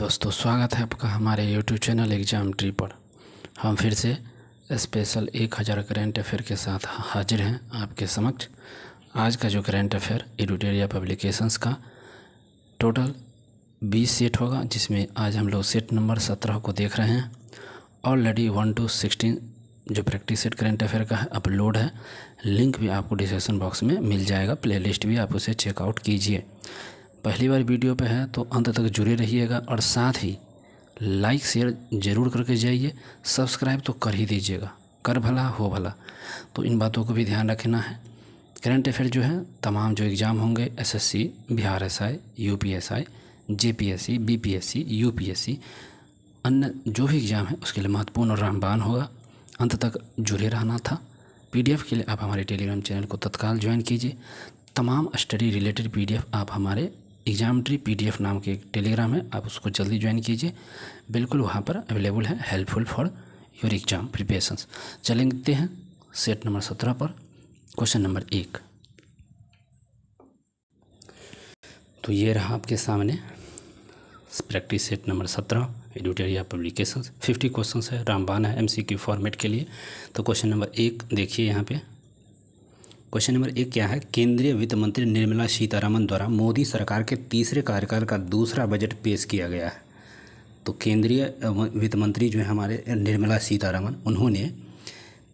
दोस्तों, स्वागत है आपका हमारे YouTube चैनल एग्जाम ट्री पर। हम फिर से स्पेशल 1000 करेंट अफेयर के साथ हाजिर हैं आपके समक्ष। आज का जो करेंट अफेयर एडिटोरियल पब्लिकेशंस का टोटल 20 सेट होगा, जिसमें आज हम लोग सेट नंबर 17 को देख रहे हैं। ऑलरेडी 1 to 16 जो प्रैक्टिस सेट करेंट अफेयर का है अपलोड है। लिंक भी आपको डिस्क्रिप्शन बॉक्स में मिल जाएगा, प्लेलिस्ट भी आप उसे चेकआउट कीजिए। पहली बार वीडियो पे है तो अंत तक जुड़े रहिएगा और साथ ही लाइक शेयर ज़रूर करके जाइए। सब्सक्राइब तो कर ही दीजिएगा, कर भला हो भला, तो इन बातों को भी ध्यान रखना है। करंट अफेयर जो है तमाम जो एग्ज़ाम होंगे SSC, Bihar SI, UPSI, JPSC, BPSC, UPSC, अन्य जो भी एग्ज़ाम है उसके लिए महत्वपूर्ण और रामबान होगा। अंत तक जुड़े रहना था। PDF के लिए आप हमारे टेलीग्राम चैनल को तत्काल ज्वाइन कीजिए। तमाम स्टडी रिलेटेड PDF आप हमारे एग्जाम ट्री PDF नाम के एक टेलीग्राम है, आप उसको जल्दी ज्वाइन कीजिए। बिल्कुल वहाँ पर अवेलेबल है, helpful for your exam preparations. चलेंगे हैं सेट नंबर 17 पर। क्वेश्चन नंबर 1 तो ये रहा आपके सामने practice set number 17 editorial publications. 50 question है, रामबान है MCQ फॉर्मेट के लिए। तो क्वेश्चन नंबर 1 देखिए यहाँ पे। क्वेश्चन नंबर 1 क्या है? केंद्रीय वित्त मंत्री निर्मला सीतारमण द्वारा मोदी सरकार के तीसरे कार्यकाल का दूसरा बजट पेश किया गया है। तो केंद्रीय वित्त मंत्री जो है हमारे निर्मला सीतारमण, उन्होंने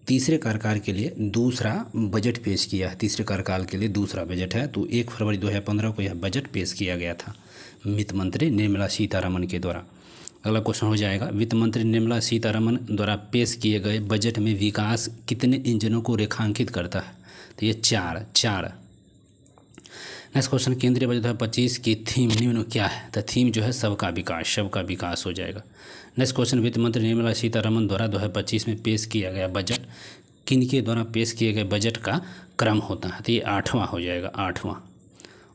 तीसरे कार्यकाल के लिए दूसरा बजट पेश किया है। तीसरे कार्यकाल के लिए दूसरा बजट है। तो 1 फरवरी 2015 को यह बजट पेश किया गया था वित्त मंत्री निर्मला सीतारमण के द्वारा। अगला क्वेश्चन हो जाएगा, वित्त मंत्री निर्मला सीतारमण द्वारा पेश किए गए बजट में विकास कितने इंजनों को रेखांकित करता है? तो ये चार। नेक्स्ट क्वेश्चन, केंद्रीय बजट 2025 की थीम निम्न क्या है? तो थीम जो है सबका विकास हो जाएगा। नेक्स्ट क्वेश्चन, वित्त मंत्री निर्मला सीतारमण द्वारा 2025 में पेश किया गया बजट किनके द्वारा पेश किए गए बजट का क्रम होता है? तो ये 8वां हो जाएगा, 8वां।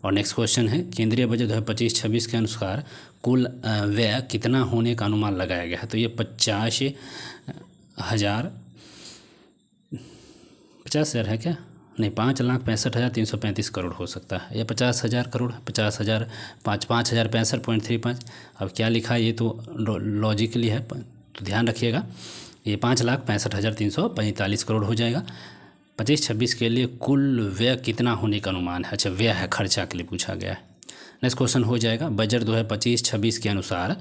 और नेक्स्ट क्वेश्चन है, केंद्रीय बजट 2025-26 के अनुसार कुल व्यय कितना होने का अनुमान लगाया गया है? तो ये 50,000 है क्या? नहीं, 5,65,335 करोड़ हो सकता है, या 50,000 करोड़, 50,000, 5,065.35। अब क्या लिखा है ये तो लॉजिकली है, तो ध्यान रखिएगा। ये 5,65,345 करोड़ हो जाएगा। 25-26 के लिए कुल व्यय कितना होने का अनुमान है? अच्छा, व्यय है, खर्चा के लिए पूछा गया है। नेक्स्ट क्वेश्चन हो जाएगा, बजट 2025-26 के अनुसार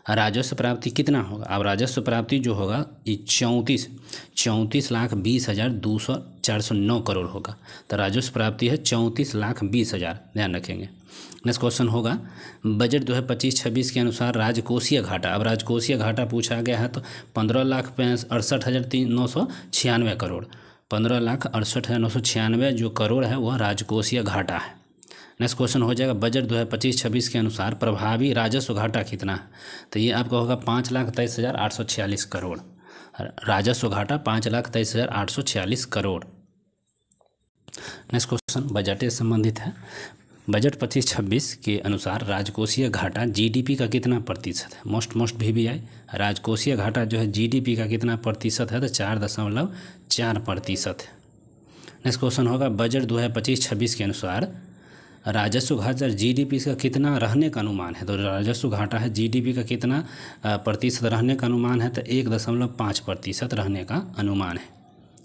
राजस्व प्राप्ति कितना होगा? अब राजस्व प्राप्ति जो होगा ये 34,20,409 करोड़ होगा। तो राजस्व प्राप्ति है 34,20,000, ध्यान रखेंगे। नेक्स्ट क्वेश्चन होगा, बजट 2025-26 के अनुसार राजकोषीय घाटा। अब राजकोषीय घाटा पूछा गया है तो 15,68,996 करोड़, 15,68,996 जो करोड़ है वह राजकोषीय घाटा है। नेक्स्ट क्वेश्चन हो जाएगा, बजट 2025-26 के अनुसार प्रभावी राजस्व घाटा कितना है? तो ये आपका होगा 5,23,846 करोड़। राजस्व घाटा 5,23,846 करोड़। नेक्स्ट क्वेश्चन बजट से संबंधित है। बजट 25-26 के अनुसार राजकोषीय घाटा GDP का कितना प्रतिशत है? मोस्ट VVI राजकोषीय घाटा जो है GDP का कितना प्रतिशत है? तो 4.4% है। नेक्स्ट क्वेश्चन होगा, बजट 2025-26 के अनुसार राजस्व घाटा GDP का कितना रहने का अनुमान है? तो राजस्व घाटा है GDP का कितना प्रतिशत रहने का अनुमान है? तो 1.5% रहने का अनुमान है।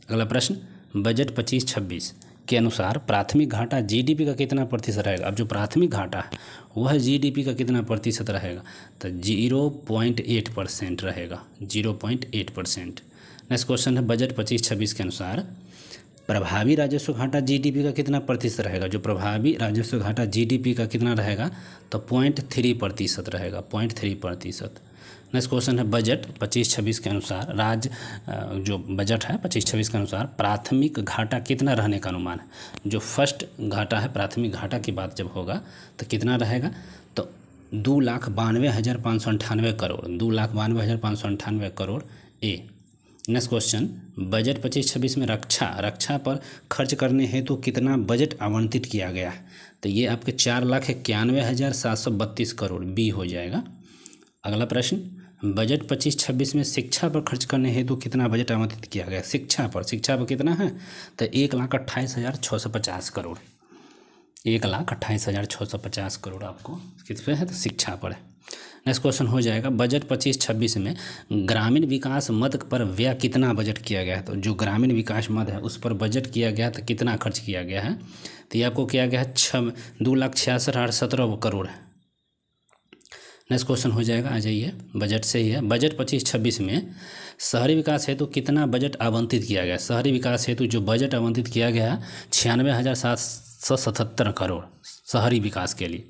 अगला प्रश्न, बजट 25-26 के अनुसार प्राथमिक घाटा GDP का कितना प्रतिशत रहेगा? अब जो प्राथमिक घाटा है वह GDP का कितना प्रतिशत रहेगा? तो 0.8% रहेगा, 0.8%। नेक्स्ट क्वेश्चन है, बजट 25-26 के अनुसार प्रभावी राजस्व घाटा GDP का कितना प्रतिशत रहेगा? जो प्रभावी राजस्व घाटा GDP का कितना रहेगा? तो 0.3% रहेगा, 0.3%। नेक्स्ट क्वेश्चन है, बजट 25-26 के अनुसार जो बजट है 25-26 के अनुसार प्राथमिक घाटा कितना रहने का अनुमान है? जो फर्स्ट घाटा है, प्राथमिक घाटा की बात जब होगा तो कितना रहेगा? तो 2,92,598 करोड़, 2,92,598 करोड़ ए। नेक्स्ट क्वेश्चन, बजट 25-26 में रक्षा पर खर्च करने हेतु कितना बजट आवंटित किया गया है? तो ये आपके 4,91,732 करोड़ बी हो जाएगा। अगला प्रश्न, बजट 25-26 में शिक्षा पर खर्च करने हेतु कितना बजट आवंटित किया गया? शिक्षा पर कितना है? तो 1,28,650 करोड़, 1,28,650 करोड़ आपको किस पे है? तो शिक्षा पर है। नेक्स्ट क्वेश्चन हो जाएगा बजट 25-26 में ग्रामीण विकास मद पर व्यय कितना बजट किया गया है। तो जो ग्रामीण विकास मद है उस पर बजट किया गया तो कितना खर्च किया गया है, तो ये आपको किया गया है 2,66,17 करोड़ है। नेक्स्ट क्वेश्चन हो जाएगा, आ जाइए बजट से ही है। बजट 25-26 में शहरी विकास हेतु कितना बजट आवंटित किया गया। शहरी विकास हेतु जो बजट आवंटित किया गया है 96,777 करोड़ शहरी विकास के लिए।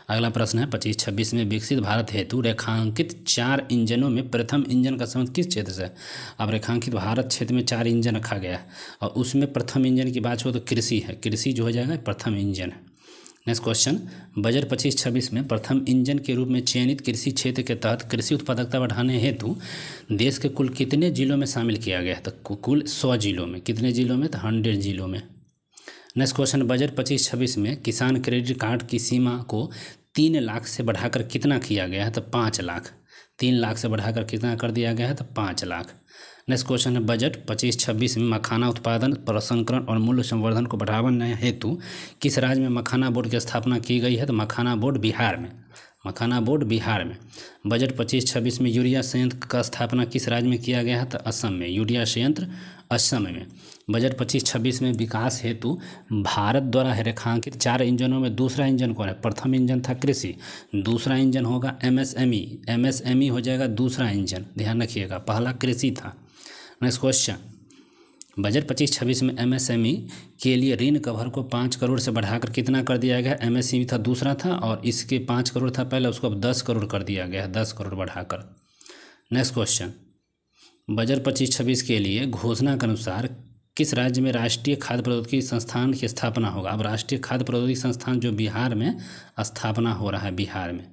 अगला प्रश्न है 25-26 में विकसित भारत हेतु रेखांकित 4 इंजनों में प्रथम इंजन का संबंध किस क्षेत्र से है। अब रेखांकित भारत क्षेत्र में 4 इंजन रखा गया है और उसमें प्रथम इंजन की बात हो तो कृषि है, कृषि जो हो जाएगा प्रथम इंजन है। नेक्स्ट क्वेश्चन बजट 25-26 में प्रथम इंजन के रूप में चयनित कृषि क्षेत्र के तहत कृषि उत्पादकता बढ़ाने हेतु देश के कुल कितने जिलों में शामिल किया गया है। तो कुल 100 जिलों में। कितने जिलों में, तो 100 जिलों में। नेक्स्ट क्वेश्चन बजट 25-26 में किसान क्रेडिट कार्ड की सीमा को 3 लाख से बढ़ाकर कितना किया गया है, तो 5 लाख। 3 लाख से बढ़ाकर कितना कर दिया गया है, तो 5 लाख। नेक्स्ट क्वेश्चन है बजट 25-26 में मखाना उत्पादन, प्रसंस्करण और मूल्य संवर्धन को बढ़ावा देने हेतु किस राज्य में मखाना बोर्ड की स्थापना की गई है, तो मखाना बोर्ड बिहार में। मखाना बोर्ड बिहार में। बजट 25-26 में यूरिया संयंत्र का स्थापना किस राज्य में किया गया है, तो असम में। यूरिया संयंत्र असम में। बजट 25-26 में विकास हेतु भारत द्वारा रेखांकित 4 इंजनों में दूसरा इंजन कौन है। प्रथम इंजन था कृषि, दूसरा इंजन होगा एमएसएमई। एमएसएमई हो जाएगा दूसरा इंजन, ध्यान रखिएगा, पहला कृषि था। नेक्स्ट क्वेश्चन बजट 25-26 में एमएसएमई के लिए ऋण कवर को 5 करोड़ से बढ़ाकर कितना कर दिया गया। एमएसएमई था दूसरा था और इसके 5 करोड़ था पहले, उसको अब 10 करोड़ कर दिया गया है, 10 करोड़ बढ़ाकर। नेक्स्ट क्वेश्चन बजट 25-26 के लिए घोषणा के अनुसार किस राज्य में राष्ट्रीय खाद्य प्रौद्योगिकी संस्थान की स्थापना होगा। अब राष्ट्रीय खाद्य प्रौद्योगिकी संस्थान जो बिहार में स्थापना हो रहा है, बिहार में।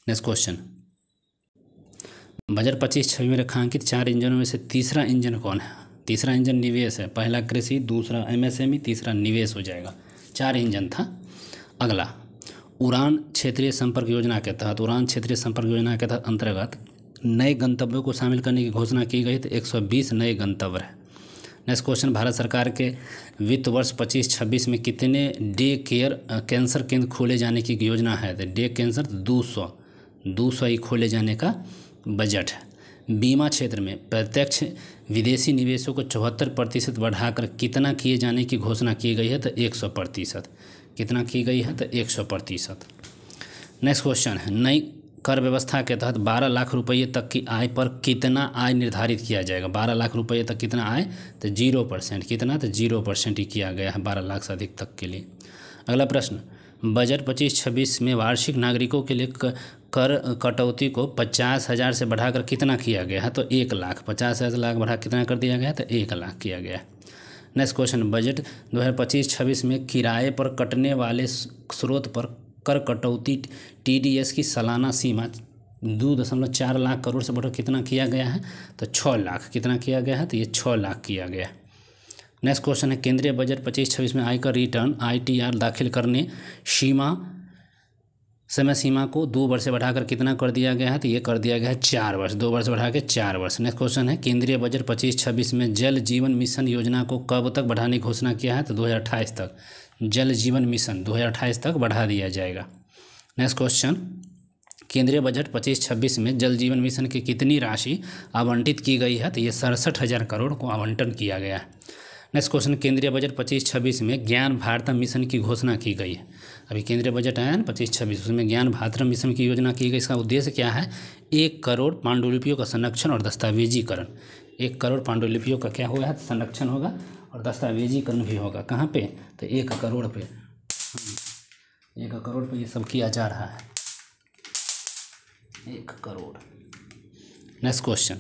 नेक्स्ट क्वेश्चन बजट 25-26 में रेखांकित 4 इंजनों में से तीसरा इंजन कौन है। तीसरा इंजन निवेश है, पहला कृषि, दूसरा एमएसएमई, तीसरा निवेश हो जाएगा। 4 इंजन था। अगला उड़ान क्षेत्रीय संपर्क योजना के तहत, उड़ान क्षेत्रीय संपर्क योजना के तहत अंतर्गत नए गंतव्यों को शामिल करने की घोषणा की गई, तो 120 नए गंतव्य है। नेक्स्ट क्वेश्चन भारत सरकार के वित्त वर्ष 25-26 में कितने डे केयर कैंसर केंद्र खोले जाने की योजना है, तो डे कैंसर 200 ही खोले जाने का बजट है। बीमा क्षेत्र में प्रत्यक्ष विदेशी निवेशों को 74% बढ़ाकर कितना किए जाने की घोषणा की गई है, तो 100%। कितना की गई है, तो 100%। नेक्स्ट क्वेश्चन है नई कर व्यवस्था के तहत 12 लाख रुपये तक की आय पर कितना आय निर्धारित किया जाएगा। 12 लाख रुपये तक कितना आय, तो 0%। कितना, तो 0% ही किया गया है 12 लाख से अधिक तक के लिए। अगला प्रश्न बजट 25-26 में वार्षिक नागरिकों के लिए कर कटौती को 50,000 से बढ़ाकर कितना किया गया है, तो 1 लाख। 50,000 लाख बढ़ा कितना कर दिया गया है, तो 1 लाख किया गया है। नेक्स्ट क्वेश्चन बजट 2025-26 में किराए पर कटने वाले स्रोत पर कर कटौती टीडीएस की सालाना सीमा 2.4 लाख करोड़ से बढ़कर कितना किया गया है, तो 6 लाख। कितना किया गया है, तो ये 6 लाख किया गया है। नेक्स्ट क्वेश्चन है केंद्रीय बजट 25-26 में आयकर रिटर्न आईटीआर दाखिल करने समय सीमा को 2 वर्ष से बढ़ाकर कितना कर दिया गया है, तो ये कर दिया गया है 4 वर्ष। 2 वर्ष बढ़ा के 4 वर्ष। नेक्स्ट क्वेश्चन है केंद्रीय बजट 25-26 में जल जीवन मिशन योजना को कब तक बढ़ाने की घोषणा किया है, तो 2028 तक। जल जीवन मिशन 2028 तक बढ़ा दिया जाएगा। नेक्स्ट क्वेश्चन केंद्रीय बजट 25-26 में जल जीवन मिशन की कितनी राशि आवंटित की गई है, तो ये 67,000 करोड़ को आवंटन किया गया है। नेक्स्ट क्वेश्चन केंद्रीय बजट 25-26 में ज्ञान भारतम मिशन की घोषणा की गई है। अभी केंद्रीय बजट आया ना 25-26, उसमें ज्ञान भारतम मिशन की योजना की गई। इसका उद्देश्य क्या है, 1 करोड़ पांडुलिपियों का संरक्षण और दस्तावेजीकरण। 1 करोड़ पांडुलिपियों का क्या होगा, संरक्षण होगा और दस्तावेजीकरण भी होगा। कहाँ पे, तो 1 करोड़ पे। 1 करोड़ पे ये सब किया जा रहा है, 1 करोड़। नेक्स्ट क्वेश्चन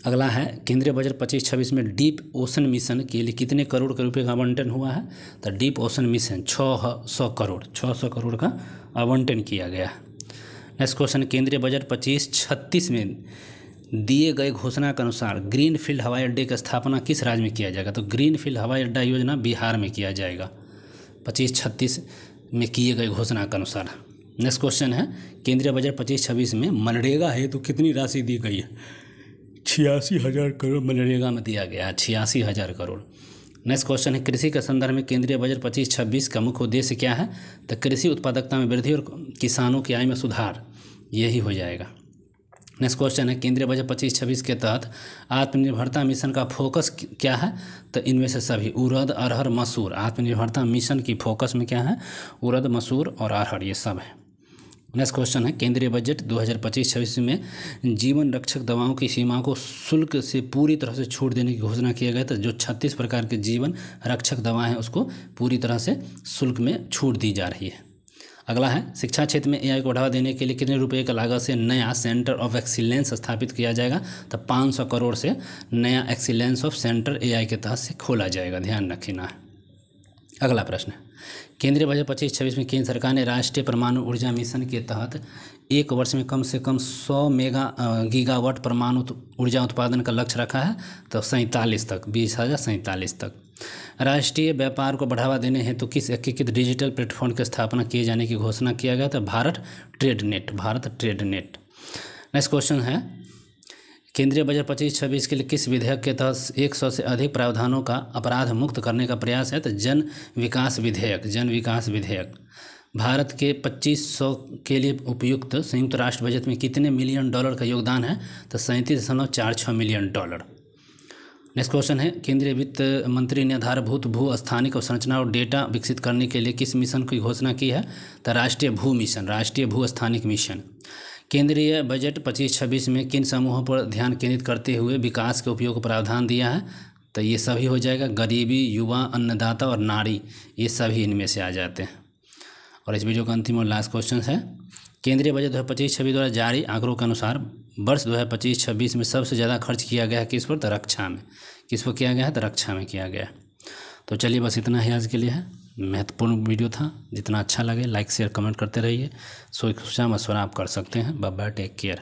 अगला है केंद्रीय बजट 25-26 में डीप ओशन मिशन के लिए कितने करोड़ के रुपए का आवंटन हुआ है, तो डीप ओशन मिशन 600 करोड़ का आवंटन किया गया। नेक्स्ट क्वेश्चन केंद्रीय बजट 25-26 में दिए गए घोषणा के अनुसार ग्रीन फील्ड हवाई अड्डे की स्थापना किस राज्य में किया जाएगा, तो ग्रीन फील्ड हवाई अड्डा योजना बिहार में किया जाएगा 25-26 में किए गए घोषणा के अनुसार। नेक्स्ट क्वेश्चन है केंद्रीय बजट 25-26 में मनरेगा हेतु कितनी राशि दी गई है, 86,000 करोड़ मनरेगा में दिया गया है, 86,000 करोड़। नेक्स्ट क्वेश्चन है, कृषि के संदर्भ में केंद्रीय बजट 25-26 का मुख्य उद्देश्य क्या है? तो कृषि उत्पादकता में वृद्धि और किसानों की आय में सुधार, यही हो जाएगा। नेक्स्ट क्वेश्चन है, केंद्रीय बजट 25-26 के तहत आत्मनिर्भरता मिशन का फोकस क्या है? तो इनमें से सभी उड़द, अरहर, मसूर। आत्मनिर्भरता मिशन की फोकस में क्या है? उड़द, मसूर और अरहर, ये सब है। नेक्स्ट क्वेश्चन है, केंद्रीय बजट 2025-26 में जीवन रक्षक दवाओं की सीमा को शुल्क से पूरी तरह से छूट देने की घोषणा किया गया था। जो 36 प्रकार के जीवन रक्षक दवाएं हैं उसको पूरी तरह से शुल्क में छूट दी जा रही है। अगला है, शिक्षा क्षेत्र में एआई को बढ़ावा देने के लिए कितने रुपए का लागत से नया सेंटर ऑफ एक्सीलेंस स्थापित किया जाएगा? तो 500 करोड़ से नया एक्सीलेंस ऑफ सेंटर एआई के तहत से खोला जाएगा, ध्यान रखना है। अगला प्रश्न है, केंद्रीय बजट 25-26 में केंद्र सरकार ने राष्ट्रीय परमाणु ऊर्जा मिशन के तहत एक वर्ष में कम से कम 100 गीगावाट परमाणु ऊर्जा उत्पादन का लक्ष्य रखा है। तो 47 तक, 2047 तक। राष्ट्रीय व्यापार को बढ़ावा देने हेतु किस एकीकृत डिजिटल प्लेटफॉर्म की स्थापना किए जाने की घोषणा किया गया? था Bharat trade net. Next question है, केंद्रीय बजट 25-26 के लिए किस विधेयक के तहत 100 से अधिक प्रावधानों का अपराध मुक्त करने का प्रयास है? तो जन विकास विधेयक। भारत के 2500 के लिए उपयुक्त संयुक्त राष्ट्र बजट में कितने मिलियन डॉलर का योगदान है? तो 37.46 मिलियन डॉलर। नेक्स्ट क्वेश्चन है, केंद्रीय वित्त मंत्री ने आधारभूत भू स्थानिक अवसंरचना और डेटा विकसित करने के लिए किस मिशन की घोषणा की है? तो राष्ट्रीय भू स्थानिक मिशन। केंद्रीय बजट 25-26 में किन समूहों पर ध्यान केंद्रित करते हुए विकास के उपयोग को प्रावधान दिया है? तो ये सभी हो जाएगा, गरीबी, युवा, अन्नदाता और नारी, ये सभी इनमें से आ जाते हैं। और इस वीडियो का अंतिम और लास्ट क्वेश्चन है, केंद्रीय बजट 2025-26 द्वारा जारी आंकड़ों के अनुसार वर्ष 2025-26 में सबसे ज़्यादा खर्च किया गया है किस पर? तो रक्षा में। किस पर किया गया है? तो रक्षा में किया गया। तो चलिए बस इतना ही आज के लिए है। महत्वपूर्ण वीडियो था। जितना अच्छा लगे लाइक शेयर कमेंट करते रहिए। सोच मशवरा आप कर सकते हैं। Bye bye, take care.